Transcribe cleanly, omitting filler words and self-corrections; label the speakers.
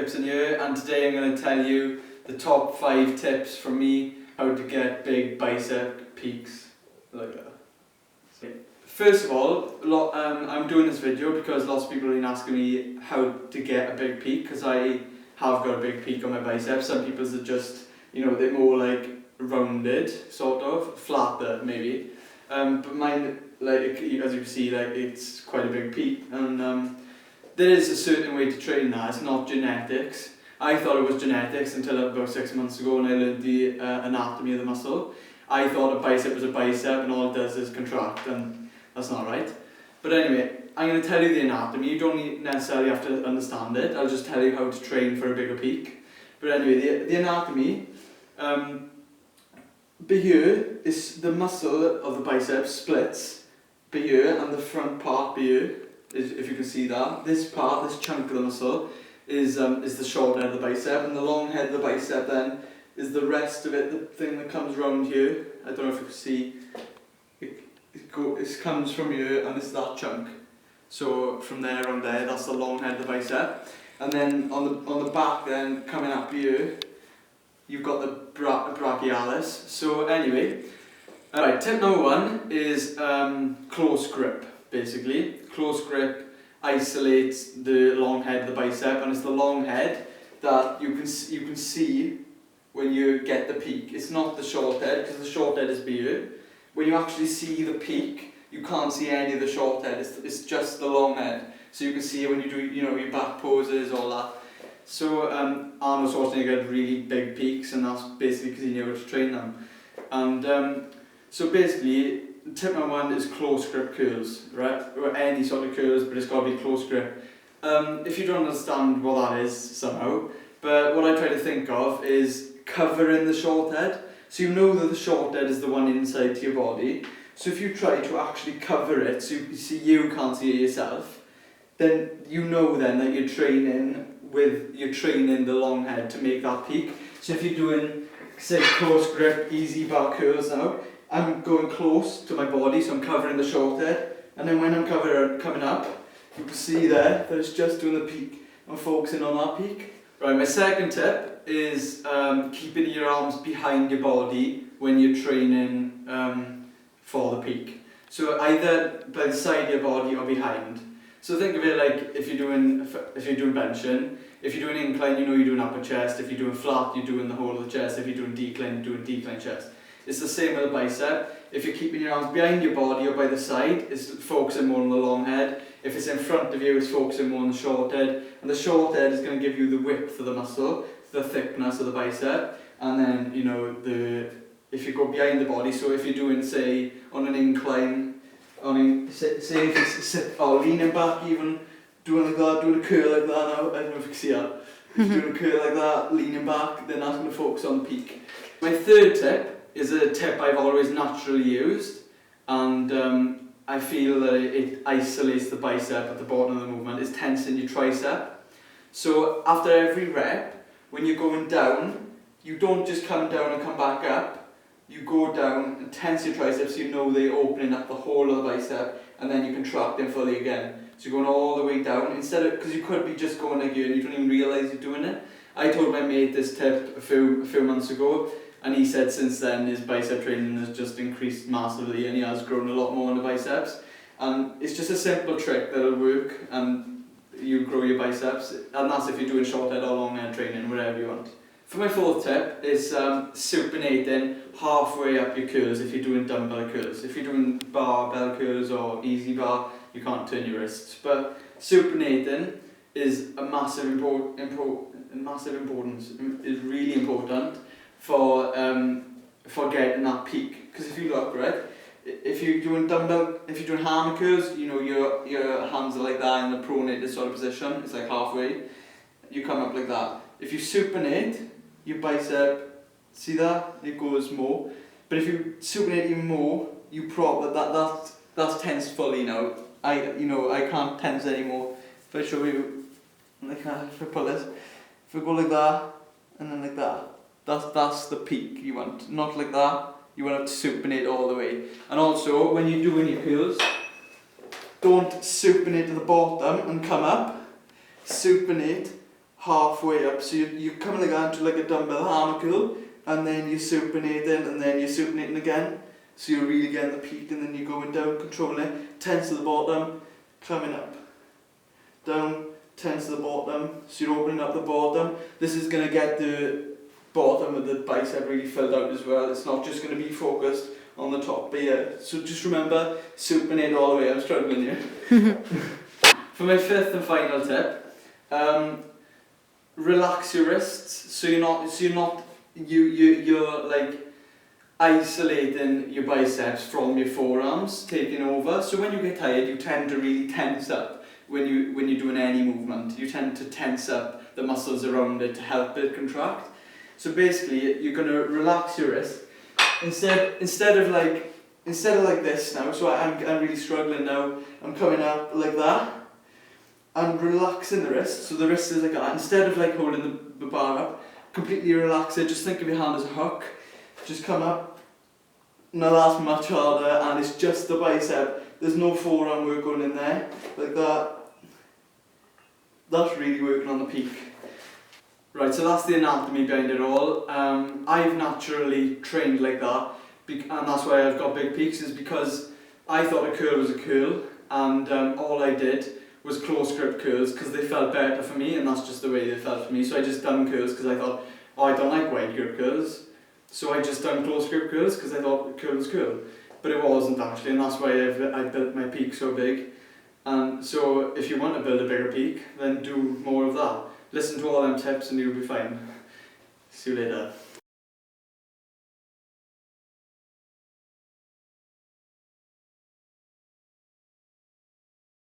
Speaker 1: Gibson here, and today I'm going to tell you the top 5 tips from me how to get big bicep peaks like that. First of all, I'm doing this video because lots of people have been asking me how to get a big peak, because I have got a big peak on my biceps. Some people's are just, they're more like rounded, sort of, flatter maybe. But mine, like, as you can see, like, it's quite a big peak, and there is a certain way to train that. It's not genetics. I thought it was genetics until about 6 months ago when I learned the anatomy of the muscle. I thought a bicep was a bicep and all it does is contract, and that's not right. But anyway, I'm going to tell you the anatomy. You don't necessarily have to understand it. I'll just tell you how to train for a bigger peak. But anyway, the anatomy, here is the muscle of the biceps splits here, and the front part here, if you can see that, this part, this chunk of the muscle is the short head of the bicep, and the long head of the bicep then is the rest of it, the thing that comes round here. I don't know if you can see, it comes from here and it's that chunk. So from there around there, that's the long head of the bicep. And then on the back then, coming up here, you've got the brachialis. So anyway, alright, tip number 1 is close grip, basically. Close grip isolates the long head of the bicep, and it's the long head that you can see when you get the peak. It's not the short head, because the short head is here. When you actually see the peak, you can't see any of the short head. It's just the long head. So you can see it when you do, your back poses, all that. So Arnold Schwarzenegger had really big peaks, and that's basically because he knew how to train them. And so basically, tip number 1 is close grip curls, right? Or any sort of curls, but it's got to be close grip. If you don't understand what that is somehow, but what I try to think of is covering the short head. So you know that the short head is the one inside to your body. So if you try to actually cover it, so you can't see it yourself, then you know then that you're training the long head to make that peak. So if you're doing, say, close grip, easy bar curls now, I'm going close to my body, so I'm covering the short head, and then when I'm coming up, you can see there that it's just doing the peak. I'm focusing on that peak. Right, my second tip is keeping your arms behind your body when you're training for the peak. So either by the side of your body or behind. So think of it like if you're doing benching. If you're doing incline, you're doing upper chest. If you're doing flat, you're doing the whole of the chest. If you're doing decline, you're doing decline chest. It's the same with the bicep. If you're keeping your arms behind your body or by the side, it's focusing more on the long head. If it's in front of you, it's focusing more on the short head. And the short head is going to give you the width of the muscle, the thickness of the bicep, and then, if you go behind the body, so if you're doing, say, on an incline, say if you're leaning back even, doing like that, doing a curl like that now, I don't know if you can see that. If you're doing a curl like that, leaning back, then that's going to focus on the peak. My third tip is a tip I've always naturally used, and I feel that it isolates the bicep at the bottom of the movement, is tensing your tricep. So after every rep, when you're going down, you don't just come down and come back up. You go down and tense your triceps, so they're opening up the whole of the bicep, and then you contract them fully again. So you're going all the way down, because you could be just going like here and you don't even realise you're doing it. I told my mate this tip a few months ago, and he said since then his bicep training has just increased massively, and he has grown a lot more on the biceps. And it's just a simple trick that'll work, and you grow your biceps, and that's if you're doing short head or long head training, whatever you want. For my fourth tip is supinating halfway up your curls if you're doing dumbbell curls. If you're doing barbell curls or easy bar, you can't turn your wrists. But supinating is a massive importance. Is really important for getting that peak. Because if you look, right, if you're doing hammer curls, your hands are like that in the pronated sort of position. It's like halfway. You come up like that. If you supinate, your bicep, see that? It goes more. But if you supinate even more, you prop that's tensed fully now. I can't tense anymore. If I show you, like if I pull this, if I go like that, and then like that, that's the peak you want. Not like that, you want to supinate all the way. And also, when you're doing your curls, don't supinate to the bottom and come up. Supinate halfway up. So you're coming again to like a dumbbell hammer curl, and then you're supinating, and then you're supinating again. So you're really getting the peak, and then you're going down, controlling it, tense to the bottom, coming up, down, tense to the bottom. So you're opening up the bottom. This is going to get the bottom of the bicep really filled out as well. It's not just going to be focused on the top, but yeah. So just remember, supinate all the way. I'm struggling here. For my fifth and final tip, relax your wrists. So you're like isolating your biceps from your forearms, taking over. So when you get tired, you tend to really tense up when you're doing any movement. You tend to tense up the muscles around it to help it contract. So basically, you're gonna relax your wrist instead of like this now. So I'm really struggling now. I'm coming up like that. I'm relaxing the wrist. So the wrist is like that. Instead of like holding the bar up, completely relax it. Just think of your hand as a hook. Just come up. Now that's much harder, and it's just the bicep. There's no forearm work going in there like that. That's really working on the peak. Right, so that's the anatomy behind it all. I've naturally trained like that, and that's why I've got big peaks, is because I thought a curl was a curl, and all I did was close grip curls because they felt better for me, and that's just the way they felt for me. So I just done curls because I thought, oh, I don't like wide grip curls. So I just done close grip curls because I thought curl was curl. But it wasn't actually, and that's why I built my peak so big. And so if you want to build a bigger peak, then do more of that. Listen to all them tips and you'll be fine. See you later.